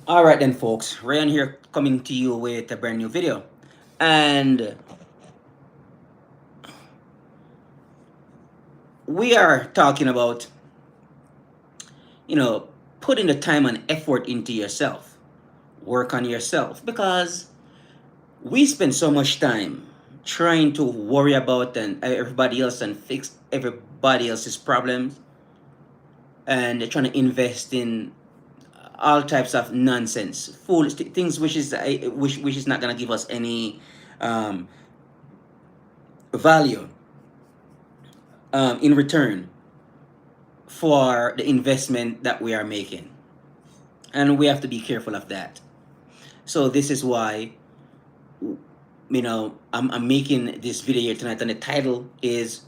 All right then, folks. Ryan here, coming to you with a brand new video, and we are talking about, you know, putting the time and effort into yourself, work on yourself, because we spend so much time trying to worry about and everybody else and fix everybody else's problems, and they're trying to invest in all types of nonsense, foolish things, which is not gonna give us any um, value in return for the investment that we are making. And we have to be careful of that. So this is why, I'm making this video here tonight, and the title is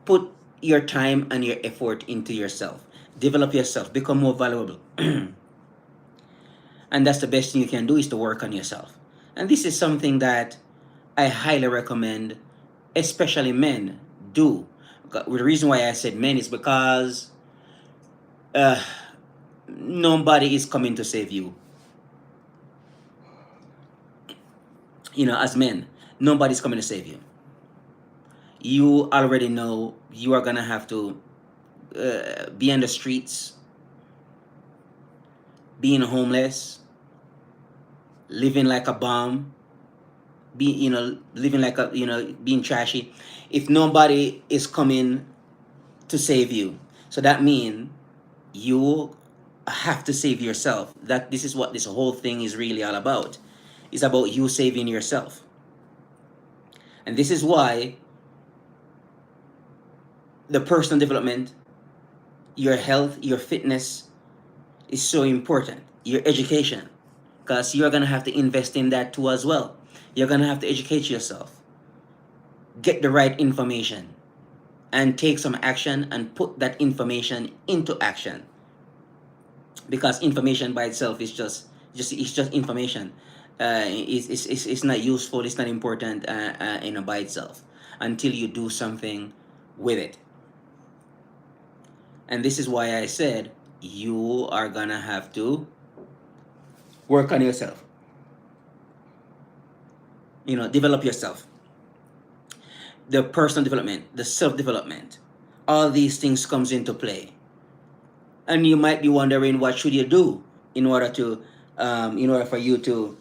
Put Your Time and Your Effort into Yourself. Develop yourself, become more valuable. And that's the best thing you can do, is to work on yourself. And this is something that I highly recommend, especially men, do. The reason why I said men is because uh, nobody is coming to save you. As men, nobody's coming to save you. You already know you are gonna have to be on the streets, being homeless, living like a bum, living like being trashy. If nobody is coming to save you, so that means you have to save yourself. That this is what this whole thing is really all about. It's about you saving yourself. And this is why the personal development, your health, your fitness is so important. Your education, because you're gonna have to invest in that too as well. You're gonna have to educate yourself, get the right information, and take some action and put that information into action. Because information by itself is just information. It's not useful. It's not important by itself until you do something with it. And this is why I said you are gonna have to work on yourself. Develop yourself. The personal development, the self-development, all these things comes into play. And you might be wondering, what should you do in order to, in order for you to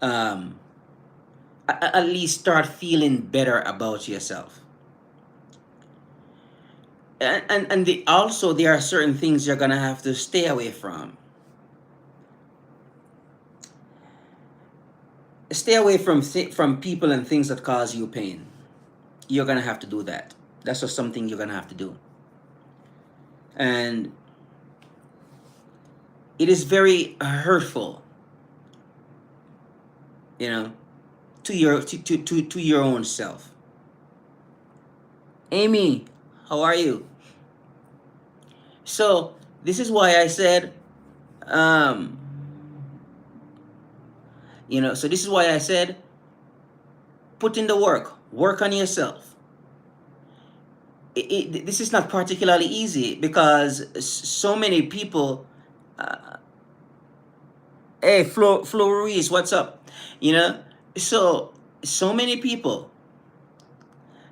um, at least start feeling better about yourself. Also, there are certain things you're gonna have to stay away from. Stay away from people and things that cause you pain. You're gonna have to do that. That's just something you're gonna have to do. And it is very hurtful, to your own self. Amy, how are you? So this is why I said, um, so this is why I said, put in the work on yourself. This is not particularly easy, because so many people. Hey, Flo Ruiz, what's up? You know, so many people.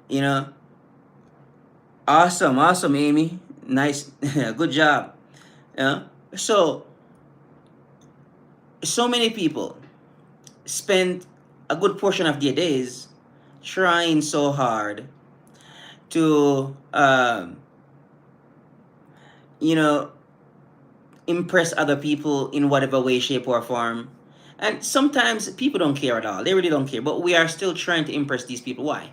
You know, awesome, Amy. Nice, good job. Yeah. So so many people spend a good portion of their days trying so hard to, you know, impress other people in whatever way, shape, or form. And sometimes people don't care at all. They really don't care. But we are still trying to impress these people. Why?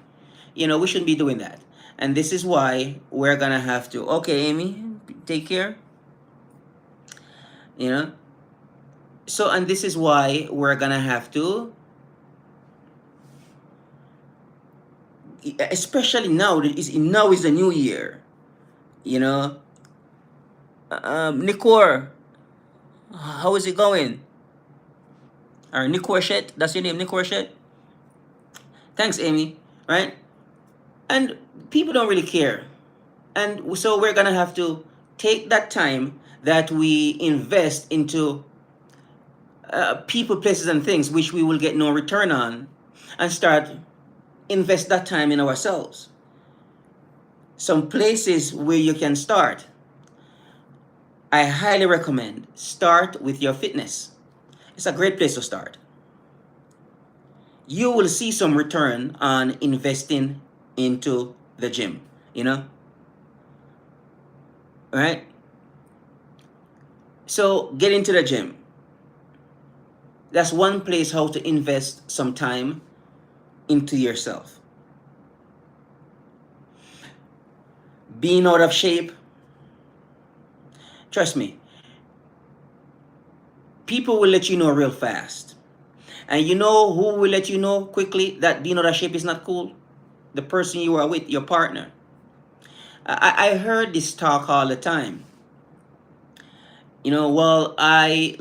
We shouldn't be doing that. And this is why we're gonna have to. Okay, Amy, take care. You know. So, and this is why we're gonna have to, especially now is the new year. You know, Nikor, how is it going? Or Nikor Shet, that's your name, Nikor Shet. Thanks, Amy. Right? And people don't really care. And so we're gonna have to take that time. that we invest into people, places, and things which we will get no return on, and start invest that time in ourselves. Some places where you can start, I highly recommend start with your fitness. It's a great place to start. You will see some return on investing into the gym, you know? Right? So get into the gym. That's one place how to invest some time into yourself. Being out of shape, trust me, people will let you know real fast. And you know who will let you know quickly that being out of shape is not cool? The person you are with, your partner. I heard this talk all the time. You know, well, I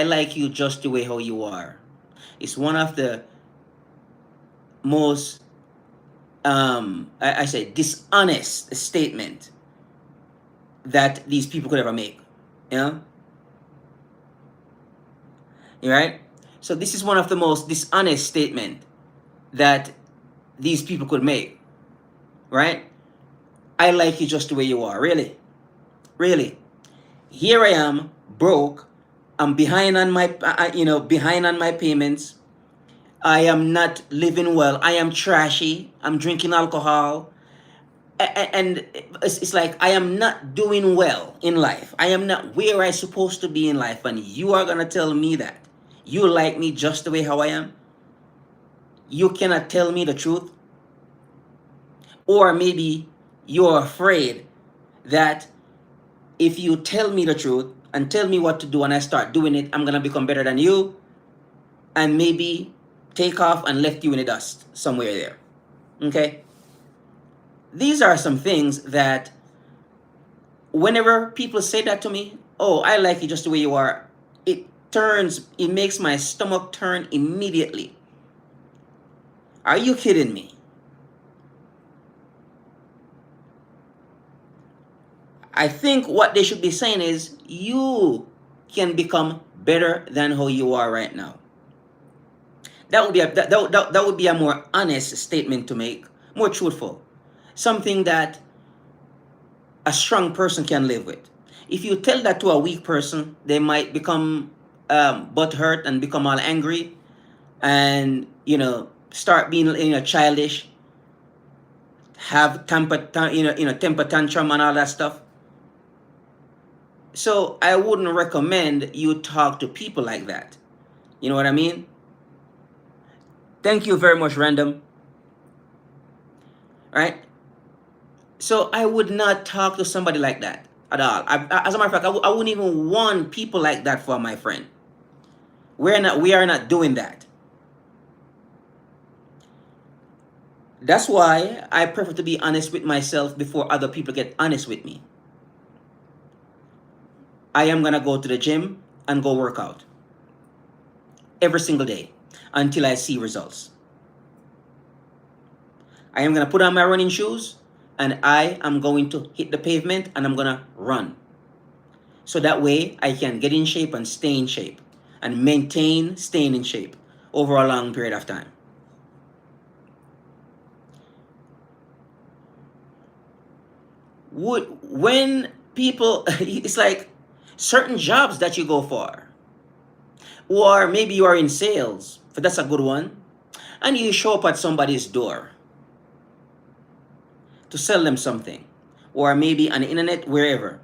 like you just the way how you are. It's one of the most, I say, dishonest statement that these people could ever make. You know? Right? So this is one of the most dishonest statement that these people could make. Right? I like you just the way you are. Really? Really? Here I am, broke. I'm behind on my, behind on my payments. I am not living well. I am trashy. I'm drinking alcohol. And it's like I am not doing well in life. I am not where I'm supposed to be in life. And you are going to tell me that you like me just the way how I am? You cannot tell me the truth? Or maybe you're afraid that if you tell me the truth and tell me what to do and I start doing it, I'm going to become better than you and maybe take off and left you in the dust somewhere there. Okay? These are some things that whenever people say that to me, oh, I like you just the way you are, it makes my stomach turn immediately. Are you kidding me? I think what they should be saying is you can become better than how you are right now. That would be that would be a more honest statement to make, more truthful. Something that a strong person can live with. If you tell that to a weak person, they might become butthurt and become all angry, and start being childish, have temper tantrum and all that stuff. So I wouldn't recommend you talk to people like that. You know what I mean? Thank you very much, Random. Right? So I would not talk to somebody like that at all. As a matter of fact, I wouldn't even want people like that for my friend. We are not doing that. That's why I prefer to be honest with myself before other people get honest with me. I am gonna go to the gym and go work out every single day until I see results. I am gonna put on my running shoes and I am going to hit the pavement and I'm gonna run. So that way I can get in shape and stay in shape and maintain staying in shape over a long period of time. When people, it's like certain jobs that you go for, or maybe you are in sales, but that's a good one, and you show up at somebody's door to sell them something, or maybe on the internet, wherever,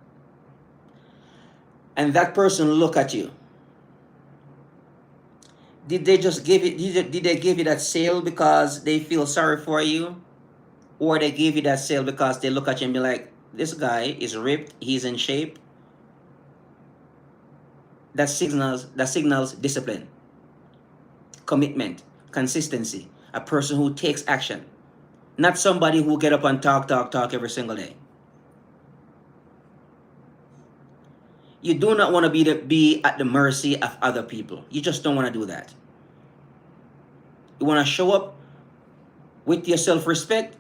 and that person look at you. Did they just give it? Did they give you that sale because they feel sorry for you, or they give you that sale because they look at you and be like, "This guy is ripped. He's in shape." That signals discipline, commitment, consistency. A person who takes action, not somebody who get up and talk every single day. You do not want to be at the mercy of other people. You just don't want to do that. You want to show up with your self-respect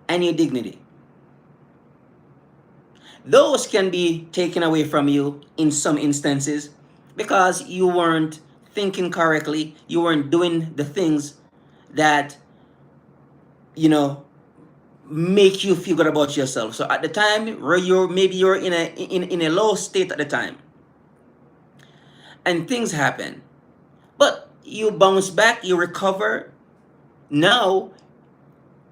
and your dignity. those can be taken away from you in some instances because you weren't thinking correctly, you weren't doing the things that, you know, make you feel good about yourself. So at the time where you're in a low state at the time, and things happen, but you bounce back, you recover. Now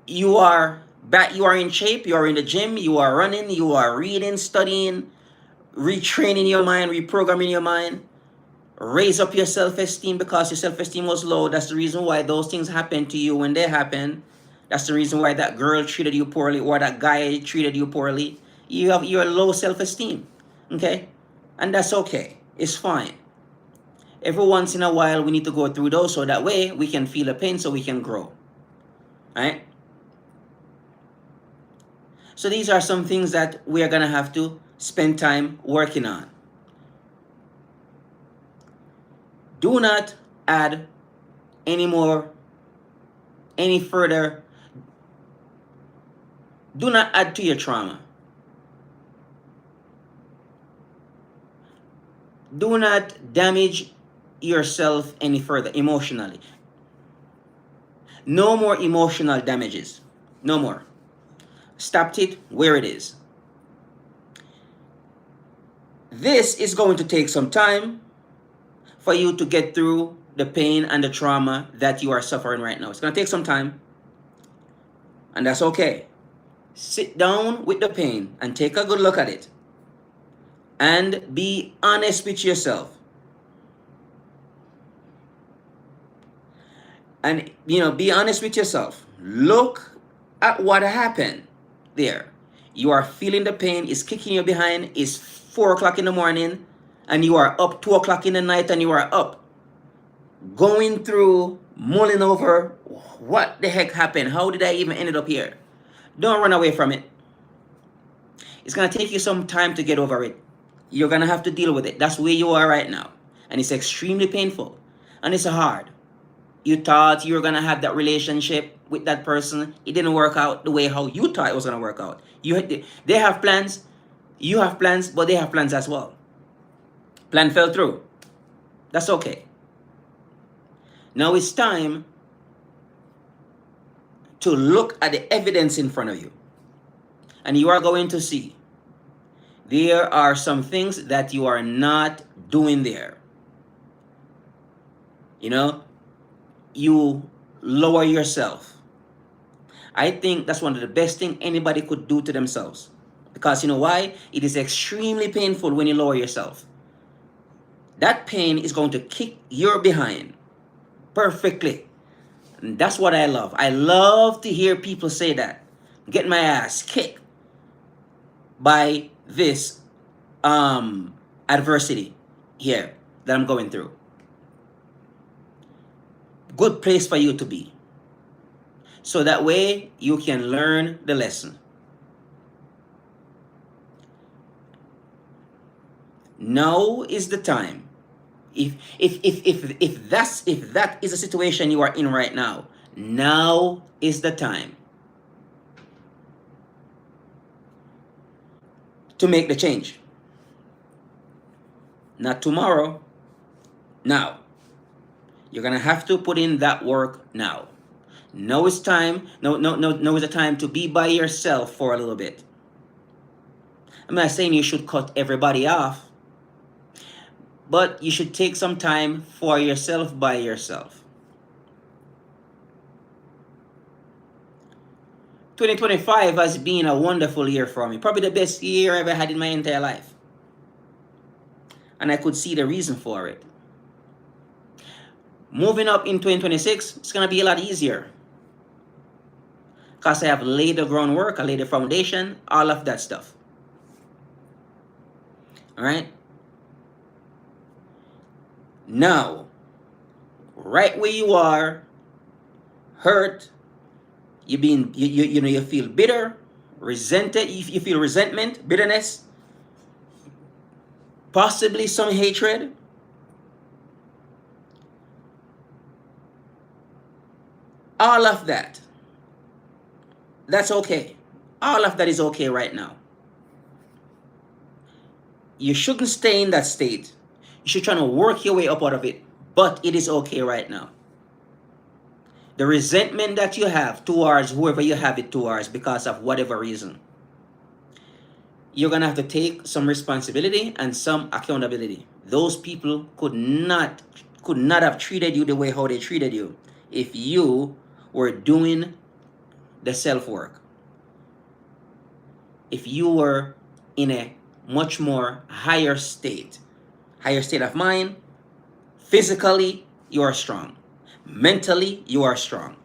you are back, you are in shape, you are in the gym, you are running, you are reading, studying, retraining your mind, reprogramming your mind, raise up your self-esteem because your self-esteem was low. That's the reason why those things happen to you when they happen. That's the reason why that girl treated you poorly or that guy treated you poorly. You have your low self-esteem. Okay? And that's okay. It's fine. Every once in a while we need to go through those so that way we can feel the pain so we can grow. Right? So these are some things that we are gonna have to spend time working on. Do not add any more, any further. Do not add to your trauma. Do not damage yourself any further emotionally. No more emotional damages. No more. Stopped it where it is. This is going to take some time for you to get through the pain and the trauma that you are suffering right now. It's going to take some time, and that's okay. Sit down with the pain and take a good look at it and be honest with yourself. And, be honest with yourself. Look at what happened there. You are feeling the pain, it's kicking you behind, it's 4 o'clock in the morning, and you are up 2 o'clock in the night, and you are up going through, mulling over what the heck happened. How did I even end up here? Don't run away from it. It's going to take you some time to get over it. You're going to have to deal with it. That's where you are right now. And it's extremely painful. And it's hard. You thought you were going to have that relationship with that person. It didn't work out the way how you thought it was going to work out. They have plans. You have plans, but they have plans as well. Plan fell through. That's okay. Now it's time to look at the evidence in front of you. And you are going to see there are some things that you are not doing there. You lower yourself. I think that's one of the best things anybody could do to themselves. Because you know why? It is extremely painful when you lower yourself. That pain is going to kick your behind perfectly. And that's what I love. I love to hear people say that. Get my ass kicked by this adversity here that I'm going through. Good place for you to be. So that way you can learn the lesson. Now is the time. If that is a situation you are in right now, now is the time to make the change. Not tomorrow. Now. You're gonna have to put in that work now. Now is time. No is the time to be by yourself for a little bit. I'm not saying you should cut everybody off, but you should take some time for yourself by yourself. 2025 has been a wonderful year for me. Probably the best year I ever had in my entire life. And I could see the reason for it. Moving up in 2026, it's going to be a lot easier. Because I have laid the groundwork, I laid the foundation, all of that stuff. Alright? Now, right where you are, hurt, you feel bitter, resented, you feel resentment, bitterness, possibly some hatred. All of that. That's okay. All of that is okay right now. You shouldn't stay in that state. You should try to work your way up out of it. But it is okay right now. The resentment that you have towards whoever you have it towards because of whatever reason, you're gonna have to take some responsibility and some accountability. Those people could not have treated you the way how they treated you if you were doing the self work. If you were in a much more higher state of mind, physically you are strong, mentally you are strong,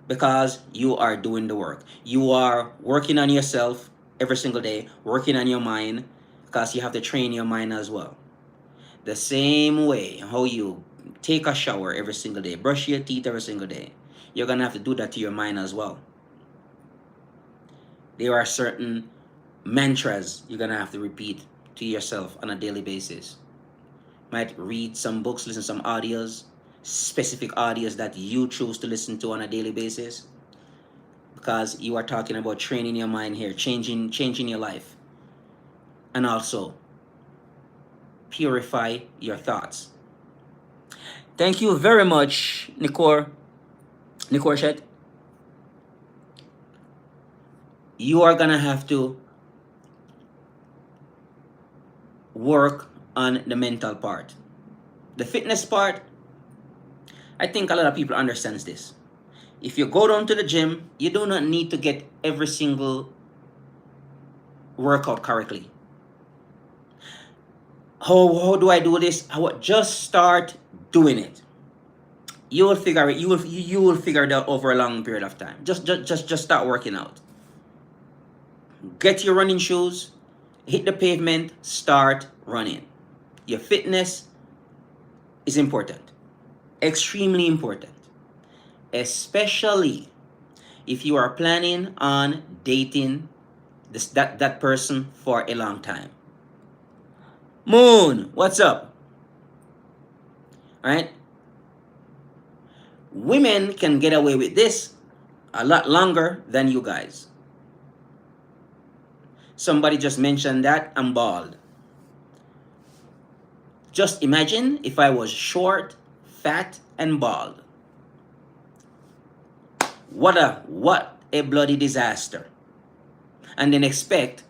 because you are doing the work. You are working on yourself every single day, working on your mind, because you have to train your mind as well. The same way how you take a shower every single day, brush your teeth every single day, you're gonna have to do that to your mind as well. There are certain mantras you're gonna have to repeat to yourself on a daily basis. Might read some books, listen to some audios, specific audios that you choose to listen to on a daily basis, because you are talking about training your mind here, changing your life, and also purify your thoughts. Thank you very much, Nikorshet. You are gonna have to work on the mental part. The fitness part, I think a lot of people understands this. If you go down to the gym, you do not need to get every single workout correctly. How do I do this? Just start doing it. You will figure it. You will figure it out over a long period of time. Just start working out. Get your running shoes, hit the pavement, start running. Your fitness is important, extremely important, especially if you are planning on dating that person for a long time. Moon, what's up? All right? Women can get away with this a lot longer than you guys. Somebody just mentioned that I'm bald. Just imagine if I was short, fat, and bald. What a bloody disaster. And then expect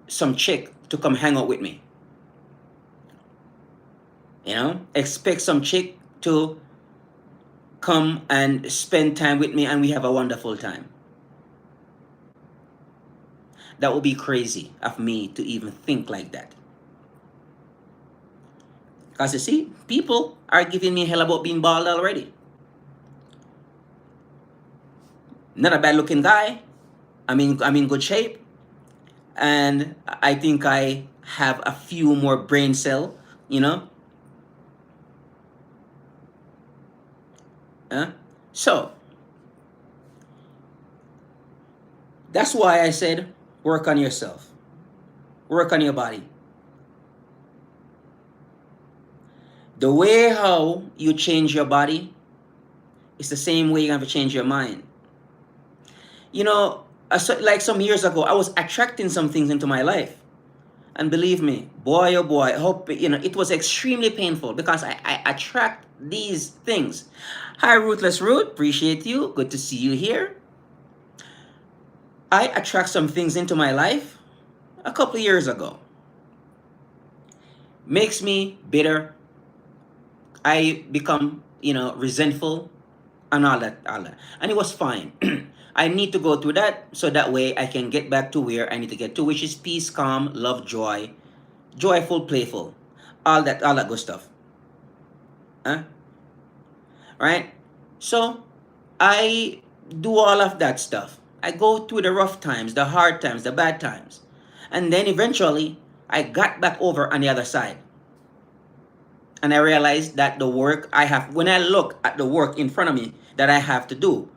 some chick to come hang out with me. Expect some chick to come and spend time with me and we have a wonderful time. That would be crazy of me to even think like that. Because you see, people are giving me hell about being bald already. Not a bad looking guy. I'm in good shape. And I think I have a few more brain cell, So, that's why I said, work on yourself. Work on your body. The way how you change your body is the same way you have to change your mind. Like some years ago, I was attracting some things into my life. And believe me, boy, oh boy, it was extremely painful because I attract these things. Hi, Ruthless Root, appreciate you. Good to see you here. I attract some things into my life a couple of years ago. Makes me bitter. I become, resentful and all that. And it was fine. I need to go through that so that way I can get back to where I need to get to, which is peace, calm, love, joy, joyful, playful, all that good stuff. Right? So I do all of that stuff. I go through the rough times, the hard times, the bad times. And then eventually I got back over on the other side. And I realized that the work I have, when I look at the work in front of me that I have to do,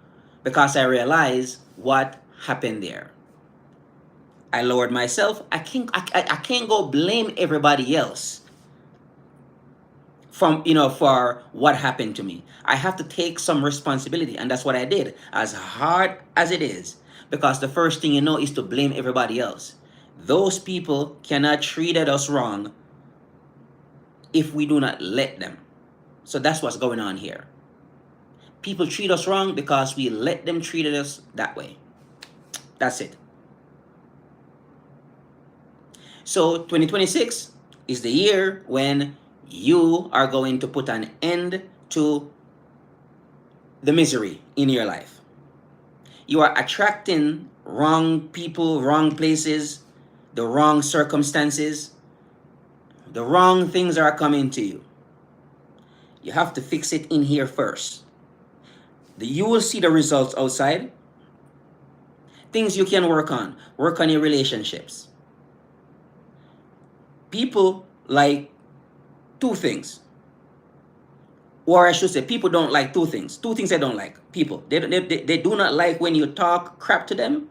because I realize what happened there. I lowered myself. I can't go blame everybody else for what happened to me. I have to take some responsibility, and that's what I did, as hard as it is, because the first thing is to blame everybody else. Those people cannot treat us wrong if we do not let them. So that's what's going on here. People treat us wrong because we let them treat us that way. That's it. So 2026 is the year when you are going to put an end to the misery in your life. You are attracting wrong people, wrong places, the wrong circumstances. The wrong things are coming to you. You have to fix it in here first. You will see the results outside. Things you can work on. Work on your relationships. People like two things. Or I should say, people don't like two things. Two things they don't like. People. They do not like when you talk crap to them.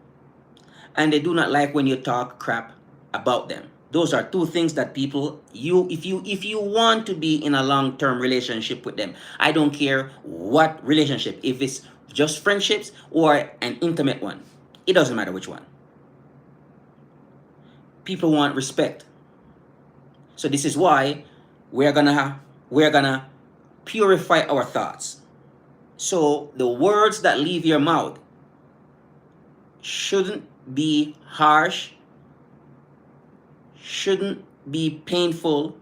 And they do not like when you talk crap about them. Those are two things that people, if you want to be in a long-term relationship with them, I don't care what relationship, if it's just friendships or an intimate one, it doesn't matter which one. People want respect. So this is why we're gonna purify our thoughts. So the words that leave your mouth shouldn't be harsh, shouldn't be painful,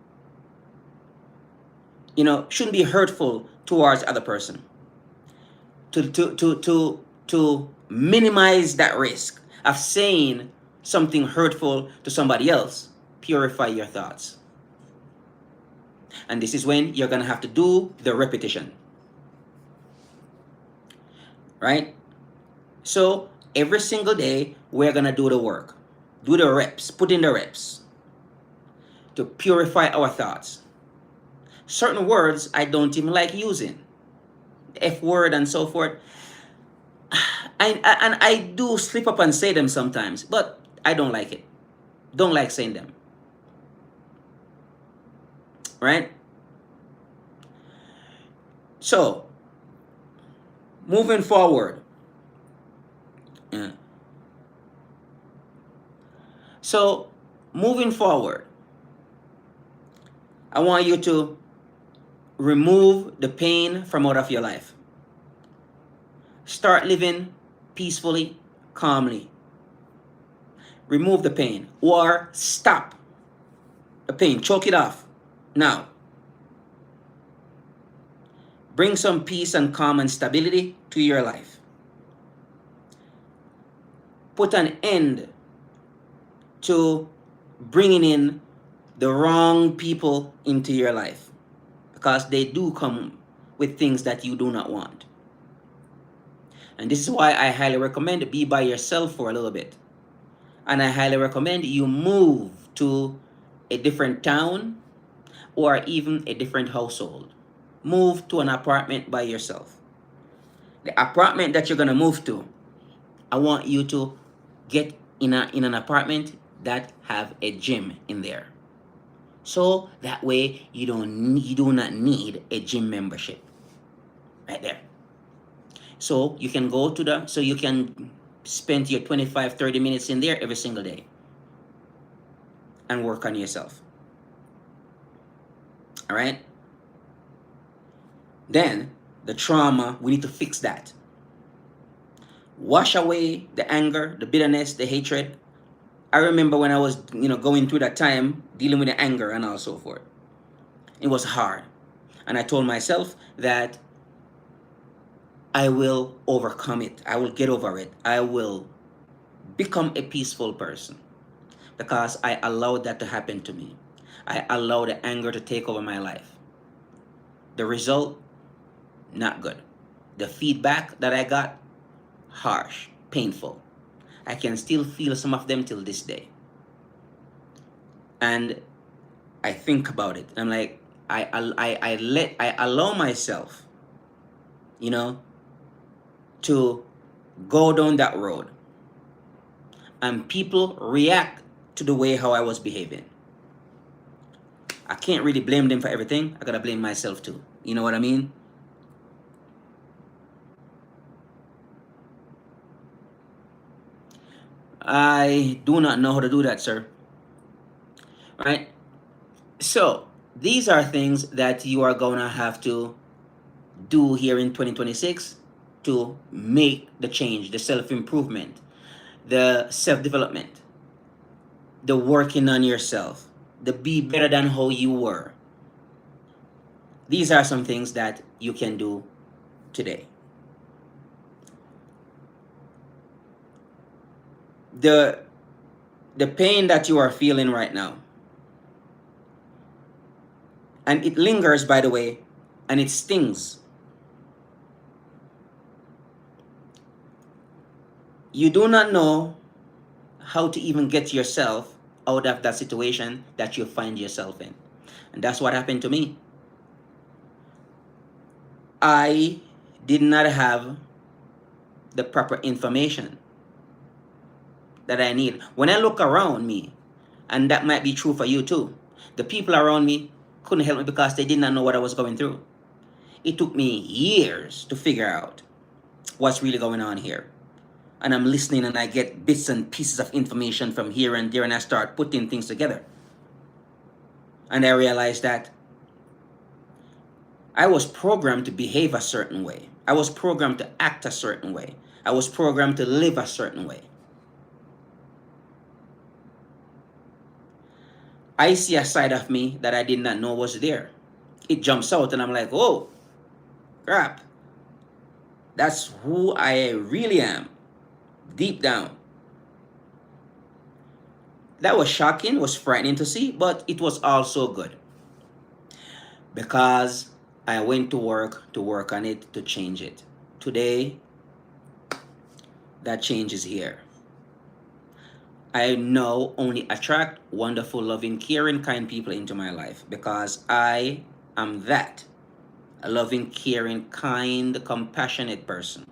shouldn't be hurtful towards the other person. To minimize that risk of saying something hurtful to somebody else, purify your thoughts. And this is when you're gonna have to do the repetition. Right? So every single day we're gonna do the work. Do the reps, put in the reps to purify our thoughts. Certain words I don't even like using. The F word and so forth. I do slip up and say them sometimes, but I don't like it. Don't like saying them. Right? So, moving forward. Yeah. So, moving forward, I want you to remove the pain from out of your life. Start living peacefully, calmly. Remove the pain or stop the pain. Choke it off now. Bring some peace and calm and stability to your life. Put an end to bringing in the wrong people into your life, because they do come with things that you do not want. And this is why I highly recommend be by yourself for a little bit. And I highly recommend you move to a different town or even a different household. Move to an apartment by yourself. The apartment that you're going to move to, I want you to get in an apartment that have a gym in there. So that way you do not need a gym membership. Right there. So you can so you can spend your 25-30 minutes in there every single day and work on yourself. All right? Then the trauma, we need to fix that. Wash away the anger, the bitterness, the hatred. I remember when I was, going through that time, dealing with the anger and all so forth. It was hard. And I told myself that I will overcome it. I will get over it. I will become a peaceful person, because I allowed that to happen to me. I allowed the anger to take over my life. The result, not good. The feedback that I got, harsh, painful. I can still feel some of them till this day. And I think about it. I'm like, I allow myself, to go down that road. And people react to the way how I was behaving. I can't really blame them for everything. I gotta blame myself too. You know what I mean? I do not know how to do that, sir. Right? So, these are things that you are going to have to do here in 2026 to make the change, the self improvement, the self development, the working on yourself, the be better than how you were. These are some things that you can do today. The the pain that you are feeling right now, and it lingers, by the way, and it stings. You do not know how to even get yourself out of that situation that you find yourself in. And that's what happened to me. I did not have the proper information that I need. When I look around me, and that might be true for you too, the people around me couldn't help me because they did not know what I was going through. It took me years to figure out what's really going on here. And I'm listening and I get bits and pieces of information from here and there, and I start putting things together. And I realized that I was programmed to behave a certain way. I was programmed to act a certain way. I was programmed to live a certain way. I see a side of me that I did not know was there. It jumps out and I'm like, oh, crap. That's who I really am, deep down. That was shocking, was frightening to see, but it was also good. Because I went to work on it, to change it. Today, that change is here. I now only attract wonderful, loving, caring, kind people into my life because I am that. A loving, caring, kind, compassionate person.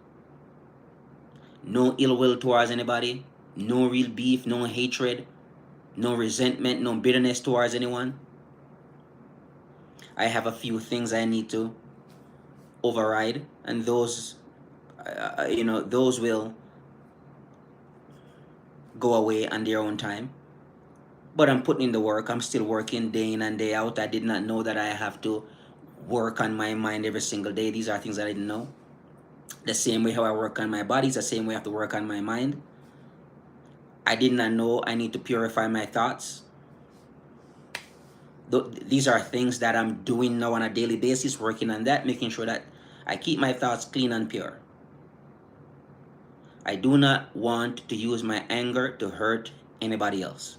No ill will towards anybody, no real beef, no hatred, no resentment, no bitterness towards anyone. I have a few things I need to override, and those, those will go away on their own time. But I'm putting in the work. I'm still working day in and day out. I did not know that I have to work on my mind every single day. These are things I didn't know. The same way how I work on my body is the same way I have to work on my mind. I did not know I need to purify my thoughts. These are things that I'm doing now on a daily basis, working on that, making sure that I keep my thoughts clean and pure. I do not want to use my anger to hurt anybody else.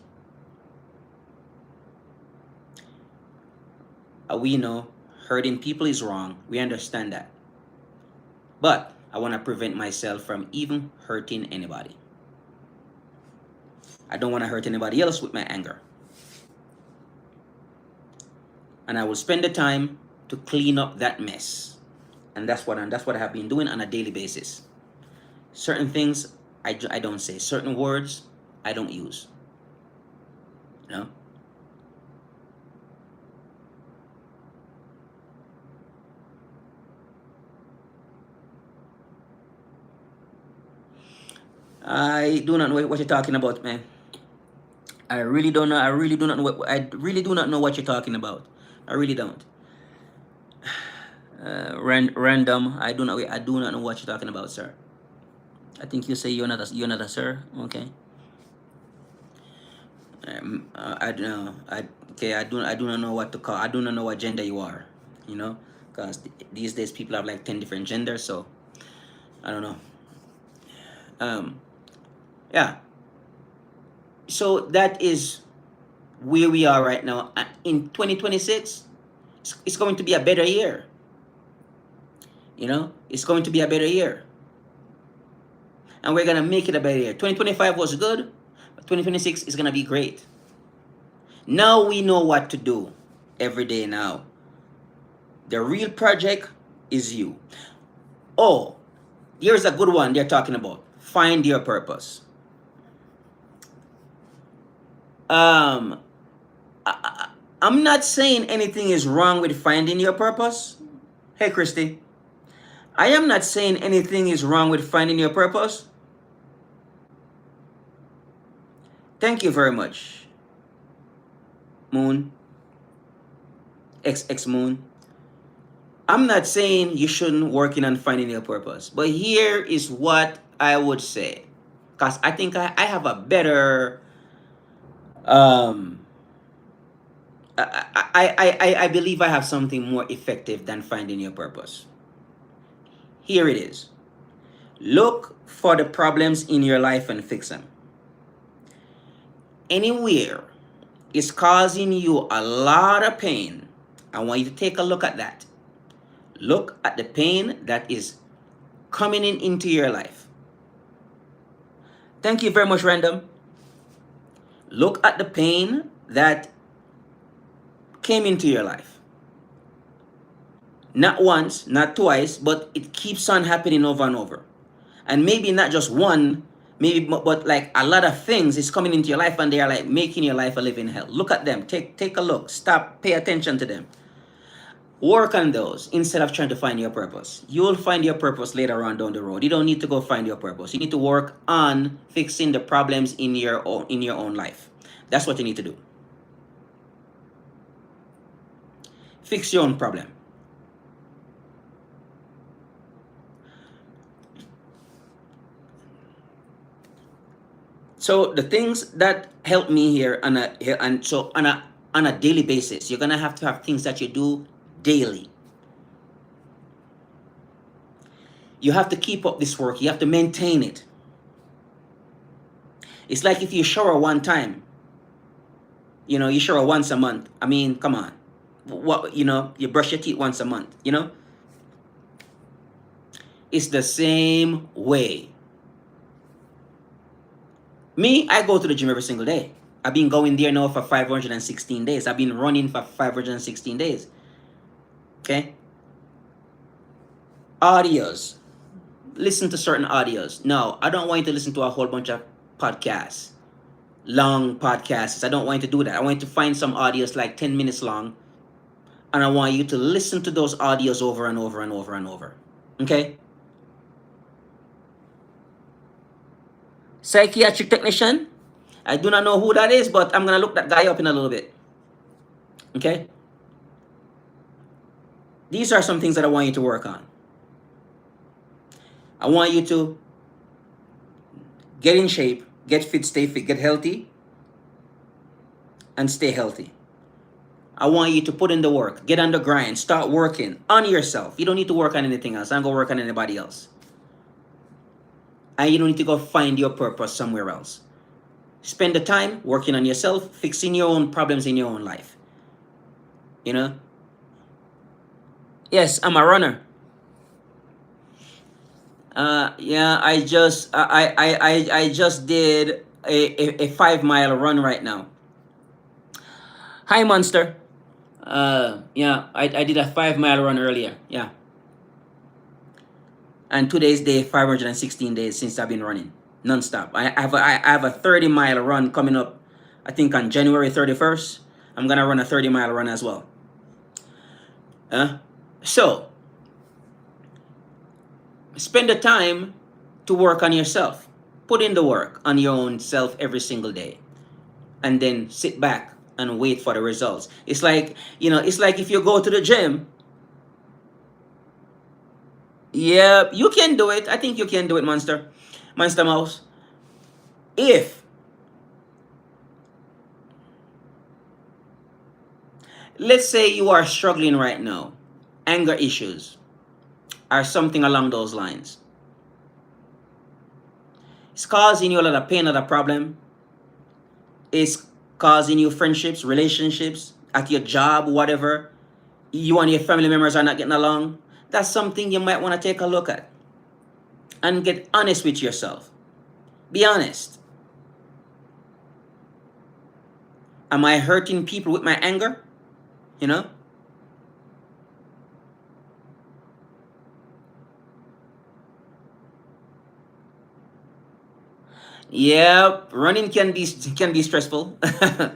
We know hurting people is wrong. We understand that. But I want to prevent myself from even hurting anybody. I don't want to hurt anybody else with my anger. And I will spend the time to clean up that mess. And that's what I have been doing on a daily basis. Certain things I don't say. Certain words I don't use. You know? I do not know what you're talking about, man. I really don't know. I really do not know. I really do not know what you're talking about. I really don't. Random. I do not. I do not know what you're talking about, sir. I think you say you're not a sir. Okay. I don't know. I do not know what to call. I do not know what gender you are. You know, because these days people have like 10 different genders. So I don't know. Yeah. So that is where we are right now. In 2026, it's going to be a better year. You know, it's going to be a better year. And we're going to make it a better year. 2025 was good, but 2026 is going to be great. Now we know what to do every day now. The real project is you. Oh, here's a good one they're talking about. Find your purpose. I'm not saying anything is wrong with finding your purpose. Hey, Christy. I am not saying anything is wrong with finding your purpose. Thank you very much, Moon, XX Moon. I'm not saying you shouldn't working on finding your purpose, but here is what I would say, because I think I have a better um I believe I have something more effective than finding your purpose. Here it is. Look for the problems in your life and fix them. Anywhere is causing you a lot of pain, I want you to take a look at that. Look at the pain that is coming into your life. Thank you very much, Random. Look at the pain that came into your life. Not once, not twice, but it keeps on happening over and over. And maybe not just one, maybe but like a lot of things is coming into your life and they are like making your life a living hell. Look at them. Take a look. Stop. Pay attention to them. Work on those instead of trying to find your purpose. You will find your purpose later on down the road. You don't need to go find your purpose. You need to work on fixing the problems in your own life. That's what you need to do. Fix your own problem. So the things that help me here on a daily basis, you're gonna have to have things that you do daily. You have to keep up this work. You have to maintain it. It's like if you shower one time, you shower once a month. I mean, come on. What, you brush your teeth once a month, It's the same way. Me, I go to the gym every single day. I've been going there now for 516 days. I've been running for 516 days. Okay? Audios. Listen to certain audios. No, I don't want you to listen to a whole bunch of podcasts. Long podcasts. I don't want you to do that. I want you to find some audios like 10 minutes long. And I want you to listen to those audios over and over and over and over. Okay? Psychiatric technician. I do not know who that is, but I'm going to look that guy up in a little bit. Okay? These are some things that I want you to work on. I want you to get in shape, get fit, stay fit, get healthy, and stay healthy. I want you to put in the work, get on the grind, start working on yourself. You don't need to work on anything else. I don't go work on anybody else. And you don't need to go find your purpose somewhere else. Spend the time working on yourself, fixing your own problems in your own life. Yes, I'm a runner. Yeah, I just did a 5-mile run right now. Hi, Monster. Yeah, I did a 5-mile run earlier. Yeah. And today's day 516 days since I've been running non-stop. I have a 30-mile run coming up, I think on January 31st. I'm gonna run a 30-mile run as well. So spend the time to work on yourself. Put in the work on your own self every single day. And then sit back and wait for the results. It's like, it's like if you go to the gym. Yeah, you can do it. I think you can do it, Monster Mouse. If let's say you are struggling right now, anger issues or something along those lines. It's causing you a lot of pain, a lot of problem. It's causing you friendships, relationships, at your job, whatever. You and your family members are not getting along. That's something you might want to take a look at. And get honest with yourself. Be honest. Am I hurting people with my anger? Yeah, running can be stressful. But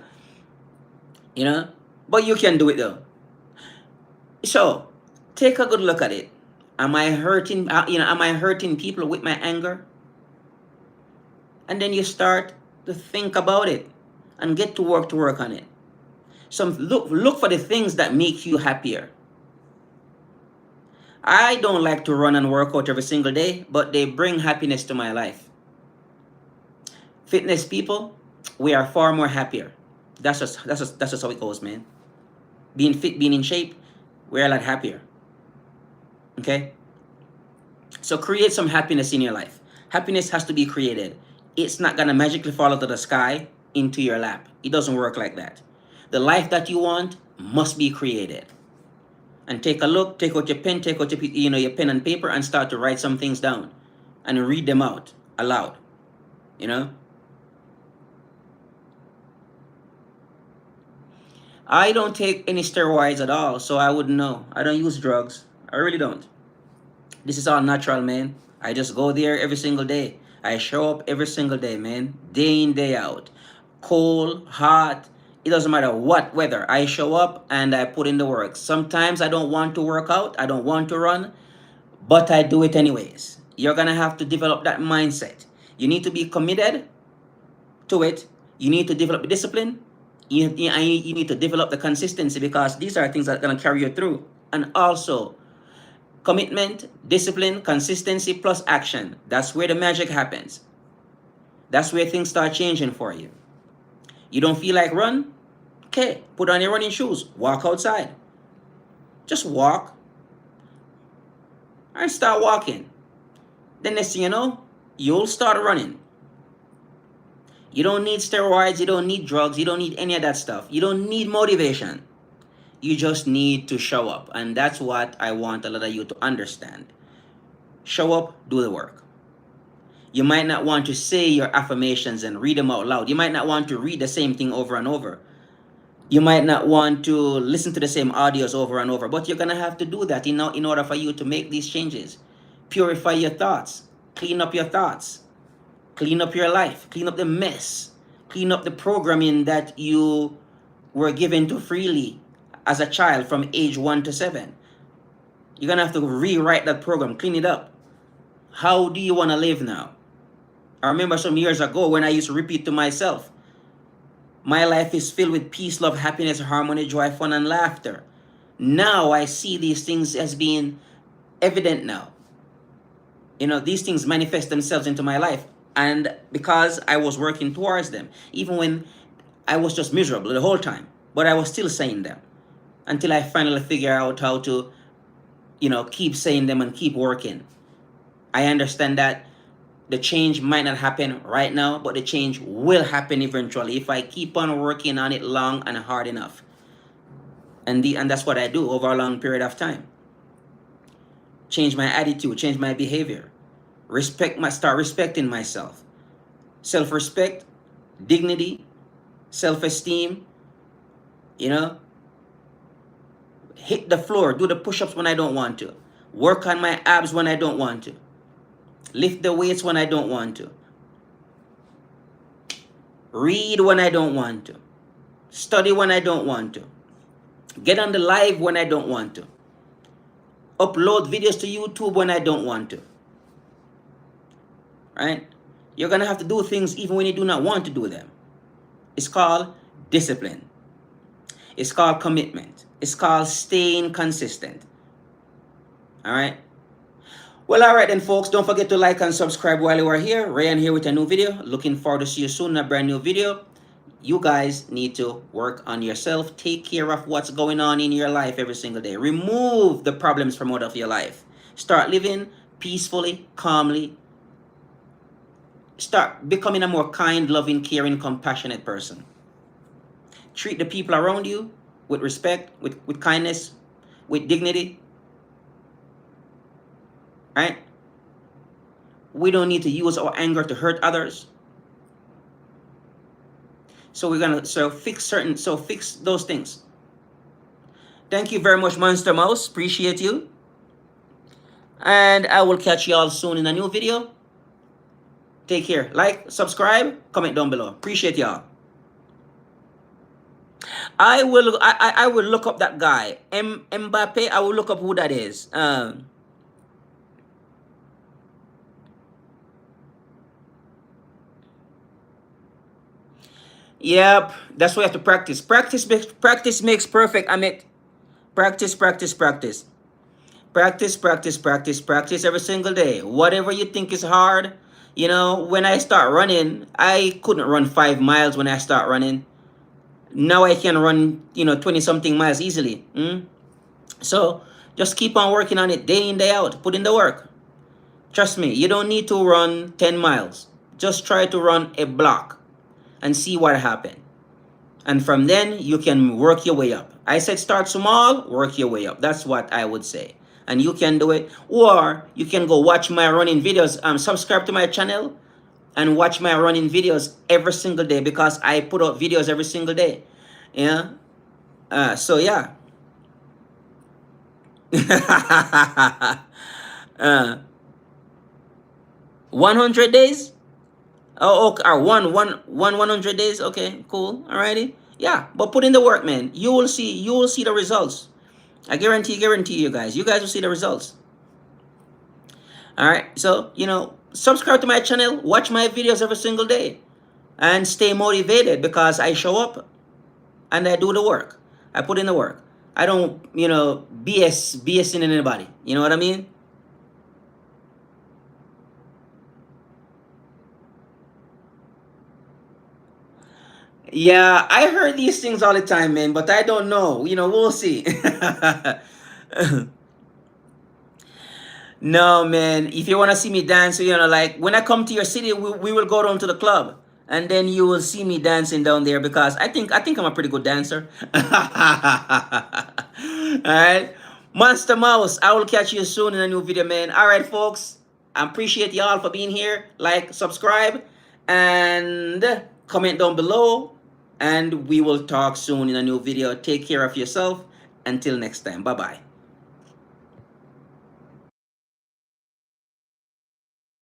you can do it though. So, take a good look at it. Am I hurting people with my anger? And then you start to think about it and get to work on it. Look for the things that make you happier. I don't like to run and work out every single day, but they bring happiness to my life. Fitness people, we are far more happier. That's just how it goes, man. Being fit, being in shape, we're a lot happier. Okay? So create some happiness in your life. Happiness has to be created. It's not gonna magically fall out of the sky into your lap. It doesn't work like that. The life that you want must be created. And take a look, take out your pen, take out your pen and paper, and start to write some things down and read them out aloud. You know? I don't take any steroids at all, so I wouldn't know. I don't use drugs. I really don't. This is all natural, man. I just go there every single day. I show up every single day, man. Day in, day out. Cold, hot, it doesn't matter what weather. I show up and I put in the work. Sometimes I don't want to work out. I don't want to run, but I do it anyways. You're going to have to develop that mindset. You need to be committed to it. You need to develop the discipline. You need to develop the consistency, because these are things that are going to carry you through. And also, commitment, discipline, consistency plus action. That's where the magic happens. That's where things start changing for you. You don't feel like run? Okay, put on your running shoes. Walk outside. Just walk. And start walking. The next thing you know, you'll start running. You don't need steroids. You don't need drugs. You don't need any of that stuff. You don't need motivation. You just need to show up. And that's what I want a lot of you to understand. Show up, do the work. You might not want to say your affirmations and read them out loud. You might not want to read the same thing over and over. You might not want to listen to the same audios over and over. But you're going to have to do that in order for you to make these changes. Purify your thoughts. Clean up your thoughts. Clean up your life. Clean up the mess. Clean up the programming that you were given to freely as a child from age 1 to 7. You're going to have to rewrite that program, clean it up. How do you want to live now? I remember some years ago when I used to repeat to myself, my life is filled with peace, love, happiness, harmony, joy, fun, and laughter. Now I see these things as being evident now. These things manifest themselves into my life. And because I was working towards them, even when I was just miserable the whole time, but I was still saying them until I finally figure out how to, keep saying them and keep working. I understand that the change might not happen right now, but the change will happen eventually if I keep on working on it long and hard enough. And that's what I do over a long period of time. Change my attitude, change my behavior. Start respecting myself. Self-respect, dignity, self-esteem, hit the floor, do the push-ups when I don't want to. Work on my abs when I don't want to. Lift the weights when I don't want to. Read when I don't want to. Study when I don't want to. Get on the live when I don't want to. Upload videos to YouTube when I don't want to. Right? You're going to have to do things even when you do not want to do them. It's called discipline. It's called commitment. It's called staying consistent. All right? Well, all right then, folks. Don't forget to like and subscribe while you are here. Ryan here with a new video. Looking forward to see you soon in a brand new video. You guys need to work on yourself. Take care of what's going on in your life every single day. Remove the problems from out of your life. Start living peacefully, calmly. Start becoming a more kind, loving, caring, compassionate person. Treat the people around you with respect, with kindness, with dignity. Right? We don't need to use our anger to hurt others. So we're gonna fix those things. Thank you very much, Monster Mouse. Appreciate you. And I will catch you all soon in a new video. Take care. Like, subscribe, comment down below. Appreciate y'all. I will look up that guy. Mbappe, I will look up who that is. Yep, that's why you have to practice. Practice makes perfect. Amit. Practice, practice, practice. Practice, practice, practice, practice every single day. Whatever you think is hard, when I start running, I couldn't run 5 miles when I start running. Now I can run, 20 something miles easily. So just keep on working on it day in, day out. Put in the work. Trust me, you don't need to run 10 miles. Just try to run a block and see what happens. And from then, you can work your way up. I said start small, work your way up. That's what I would say. And you can do it. Or you can go watch my running videos. Subscribe to my channel and watch my running videos every single day because I put out videos every single day. Yeah. So yeah. uh, 100 days? Oh, okay. Or 100 days. Okay, cool. Alrighty. Yeah, but put in the work, man. You will see the results. I guarantee you guys. You guys will see the results. All right. So, subscribe to my channel, watch my videos every single day, and stay motivated because I show up and I do the work. I put in the work. I don't, BS in anybody. You know what I mean? Yeah, I heard these things all the time, man, but I don't know. We'll see. No, man. If you want to see me dance, like when I come to your city, we will go down to the club, and then you will see me dancing down there because I think I'm a pretty good dancer. All right, Monster Mouse. I will catch you soon in a new video, man. All right, folks. I appreciate y'all for being here. Like, subscribe, and comment down below. And we will talk soon in a new video. Take care of yourself. Until next time. Bye bye.